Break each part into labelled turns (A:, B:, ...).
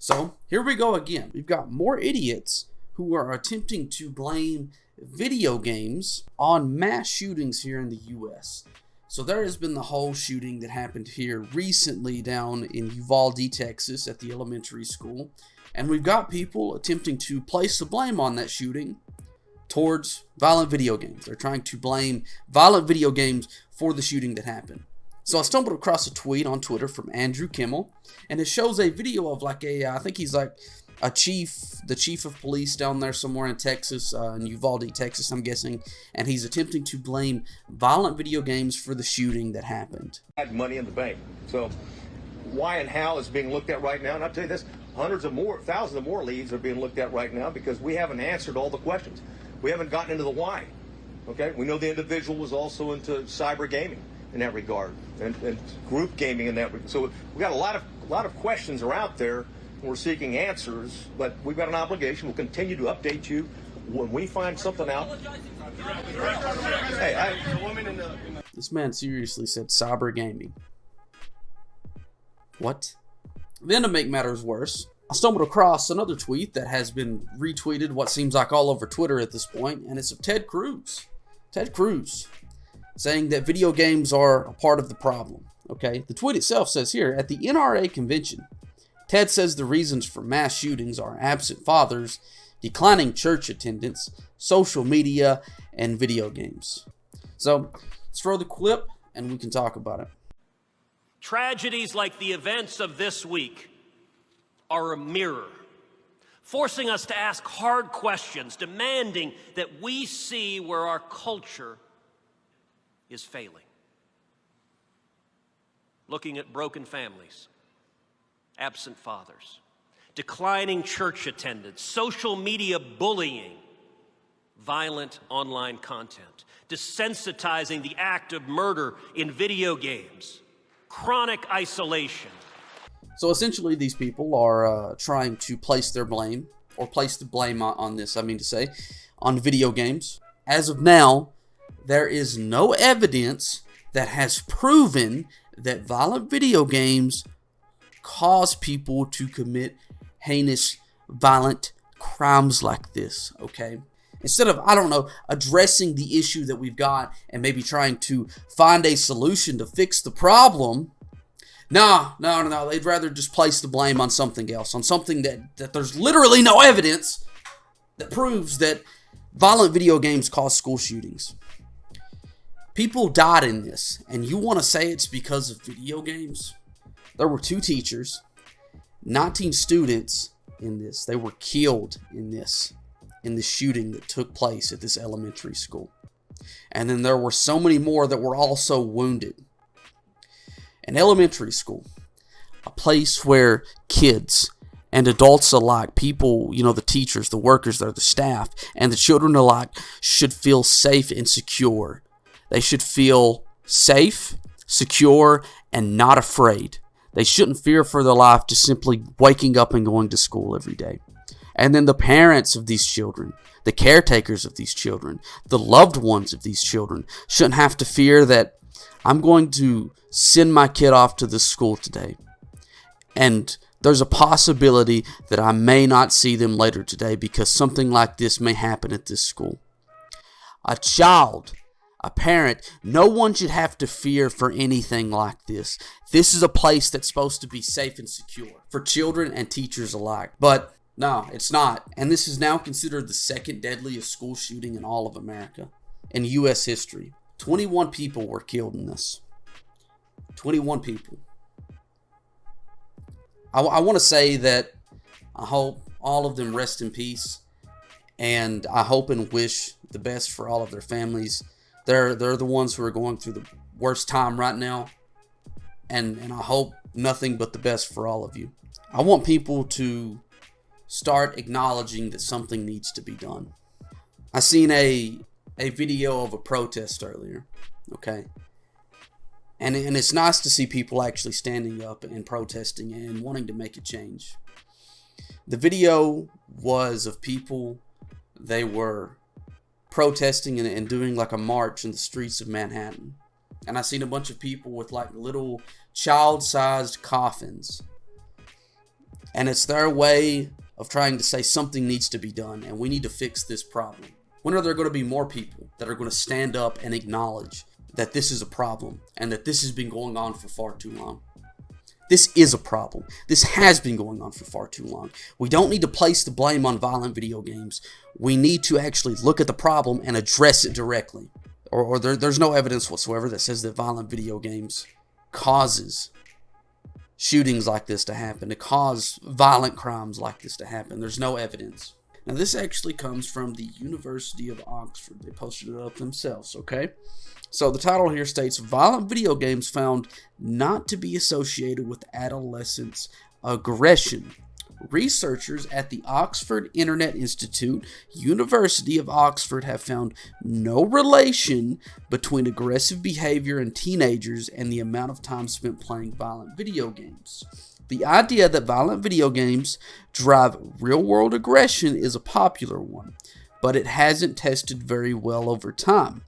A: So here we go again. We've got more idiots who are attempting to blame video games on mass shootings here in the U.S. So there has been the whole shooting that happened here recently down in Uvalde, Texas at the elementary school. And we've got people attempting to place the blame on that shooting towards violent video games. They're trying to blame violent video games for the shooting that happened. So I stumbled across a tweet on Twitter from Andrew Kimmel, and it shows a video of I think he's like the chief of police down there somewhere in Texas, in Uvalde, Texas, I'm guessing, and he's attempting to blame violent video games for the shooting that happened.
B: Had money in the bank. So why and how is being looked at right now, and I'll tell you this, thousands of more leads are being looked at right now because we haven't answered all the questions. We haven't gotten into the why. Okay, we know the individual was also into cyber gaming in that regard, and group gaming in that regard. So we got a lot of questions are out there, and we're seeking answers. But we've got an obligation. We'll continue to update you when we find something out.
A: This man seriously said cyber gaming. What? Then to make matters worse, I stumbled across another tweet that has been retweeted what seems like all over Twitter at this point, and it's of Ted Cruz. Ted Cruz saying that video games are a part of the problem. Okay, the tweet itself says here, at the NRA convention, Ted says the reasons for mass shootings are absent fathers, declining church attendance, social media, and video games. So let's throw the clip and we can talk about it.
C: Tragedies like the events of this week are a mirror, forcing us to ask hard questions, demanding that we see where our culture is failing. Looking at broken families, absent fathers, declining church attendance, social media bullying, violent online content, desensitizing the act of murder in video games, chronic isolation.
A: So essentially these people are trying to place the blame on this, on video games. As of now, there is no evidence that has proven that violent video games cause people to commit heinous, violent crimes like this, okay? Instead of, addressing the issue that we've got and maybe trying to find a solution to fix the problem, no, they'd rather just place the blame on something else, on something that there's literally no evidence that proves that violent video games cause school shootings. People died in this, and you want to say it's because of video games? There were 2 teachers, 19 students in this. They were killed in this shooting that took place at this elementary school. And then there were so many more that were also wounded. An elementary school, a place where kids and adults alike, people, the teachers, the workers there, the staff, and the children alike should feel safe and secure. They should feel safe, secure, and not afraid. They shouldn't fear for their life just simply waking up and going to school every day. And then the parents of these children, the caretakers of these children, the loved ones of these children shouldn't have to fear that I'm going to send my kid off to this school today, and there's a possibility that I may not see them later today because something like this may happen at this school. A child, a parent, no one should have to fear for anything like this. This is a place that's supposed to be safe and secure for children and teachers alike. But no, it's not. And this is now considered the second deadliest school shooting in all of America, in U.S. history. 21 people were killed in this. 21 people. I want to say that I hope all of them rest in peace, and I hope and wish the best for all of their families. They're the ones who are going through the worst time right now, and I hope nothing but the best for all of you. I want people to start acknowledging that something needs to be done. I seen a video of a protest earlier, okay? And it's nice to see people actually standing up and protesting and wanting to make a change. The video was of people, they were protesting and doing like a march in the streets of Manhattan. And I seen a bunch of people with like little child-sized coffins. And it's their way of trying to say something needs to be done and we need to fix this problem. When are there going to be more people that are going to stand up and acknowledge that this is a problem and that this has been going on for far too long? This is a problem. This has been going on for far too long. We don't need to place the blame on violent video games. We need to actually look at the problem and address it directly. Or there's no evidence whatsoever that says that violent video games causes shootings like this to happen, to cause violent crimes like this to happen. There's no evidence. Now, this actually comes from the University of Oxford. They posted it up themselves, okay? So the title here states, violent video games found not to be associated with adolescents' aggression. Researchers at the Oxford Internet Institute, University of Oxford, have found no relation between aggressive behavior in teenagers and the amount of time spent playing violent video games. The idea that violent video games drive real-world aggression is a popular one, but it hasn't tested very well over time.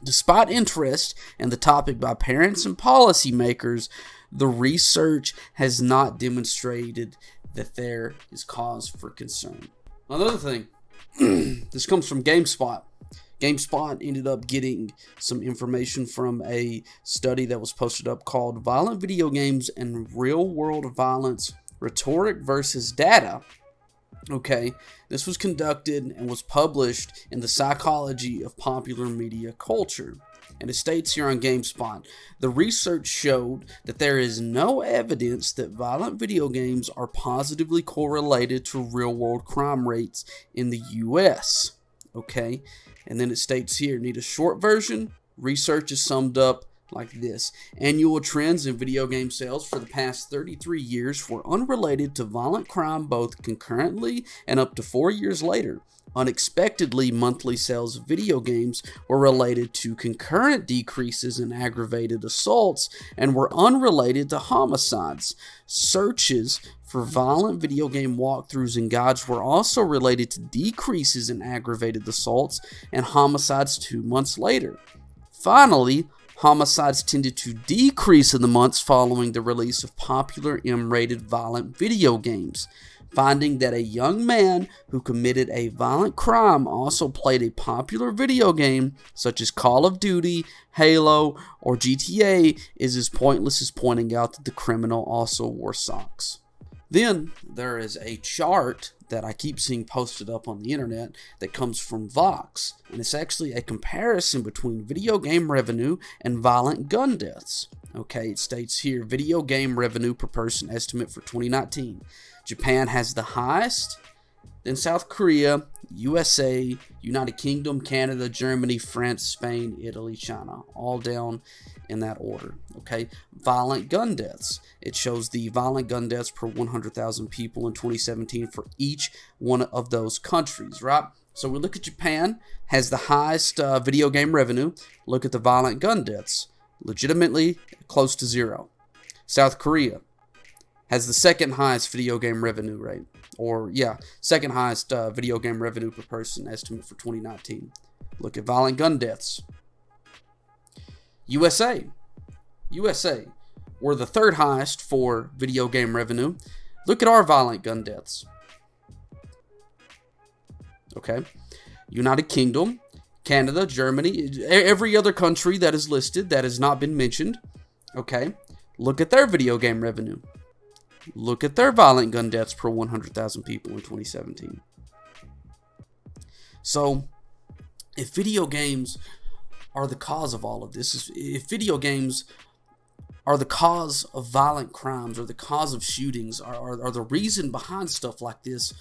A: Despite interest in the topic by parents and policymakers, the research has not demonstrated that there is cause for concern. Another thing, this comes from GameSpot. GameSpot ended up getting some information from a study that was posted up called Violent Video Games and Real-World Violence, Rhetoric versus Data. Okay, this was conducted and was published in the Psychology of Popular Media Culture. And it states here on GameSpot, the research showed that there is no evidence that violent video games are positively correlated to real-world crime rates in the U.S. Okay, and then it states here, need a short version? Research is summed up like this. Annual trends in video game sales for the past 33 years were unrelated to violent crime both concurrently and up to 4 years later. Unexpectedly, monthly sales of video games were related to concurrent decreases in aggravated assaults and were unrelated to homicides. Searches for violent video game walkthroughs and guides were also related to decreases in aggravated assaults and homicides 2 months later. Finally, homicides tended to decrease in the months following the release of popular M-rated violent video games. Finding that a young man who committed a violent crime also played a popular video game such as Call of Duty, Halo, or GTA is as pointless as pointing out that the criminal also wore socks. Then there is a chart that I keep seeing posted up on the internet that comes from Vox, and it's actually a comparison between video game revenue and violent gun deaths. Okay, it states here, video game revenue per person estimate for 2019. Japan has the highest, then South Korea, USA, United Kingdom, Canada, Germany, France, Spain, Italy, China, all down in that order. Okay, violent gun deaths. It shows the violent gun deaths per 100,000 people in 2017 for each one of those countries, right? So we look at Japan, has the highest video game revenue. Look at the violent gun deaths, legitimately close to zero. South Korea has the second highest video game revenue rate, second highest video game revenue per person estimate for 2019. Look at violent gun deaths. USA, we're the third highest for video game revenue. Look at our violent gun deaths. Okay, United Kingdom, Canada, Germany, every other country that is listed that has not been mentioned. Okay, look at their video game revenue. Look at their violent gun deaths per 100,000 people in 2017. So, if video games are the cause of all of this, if video games are the cause of violent crimes or the cause of shootings, are the reason behind stuff like this,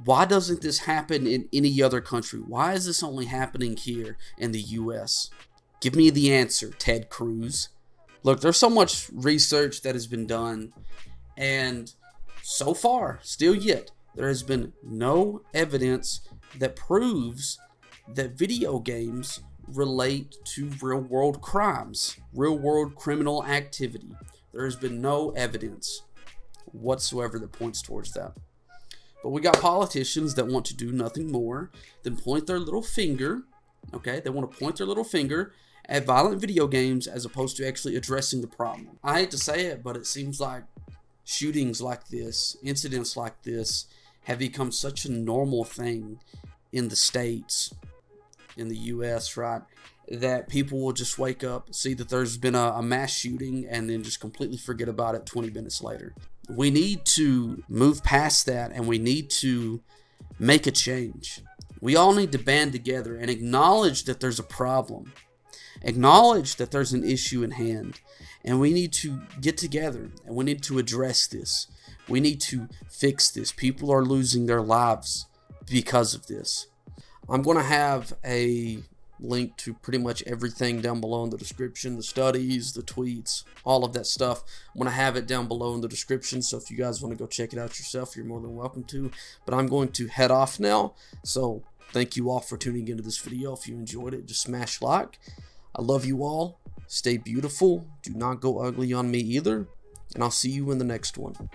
A: why doesn't this happen in any other country? Why is this only happening here in the U.S.? Give me the answer, Ted Cruz. Look, there's so much research that has been done, and so far, still yet, there has been no evidence that proves that video games relate to real-world crimes, real-world criminal activity. There has been no evidence whatsoever that points towards that. But we got politicians that want to do nothing more than point their little finger, okay? They want to point their little finger at violent video games as opposed to actually addressing the problem. I hate to say it, but it seems like shootings like this, incidents like this, have become such a normal thing in the States, in the US, right? That people will just wake up, see that there's been a mass shooting, and then just completely forget about it 20 minutes later. We need to move past that, and we need to make a change. We all need to band together and acknowledge that there's a problem. Acknowledge that there's an issue in hand, and we need to get together and we need to address this. We need to fix this. People are losing their lives because of this. I'm going to have a link to pretty much everything down below in the description, the studies, the tweets, all of that stuff. I'm going to have it down below in the description, so if you guys want to go check it out yourself, you're more than welcome to. But I'm going to head off now, so thank you all for tuning into this video. If you enjoyed it, just smash like. I love you all. Stay beautiful. Do not go ugly on me either. And I'll see you in the next one.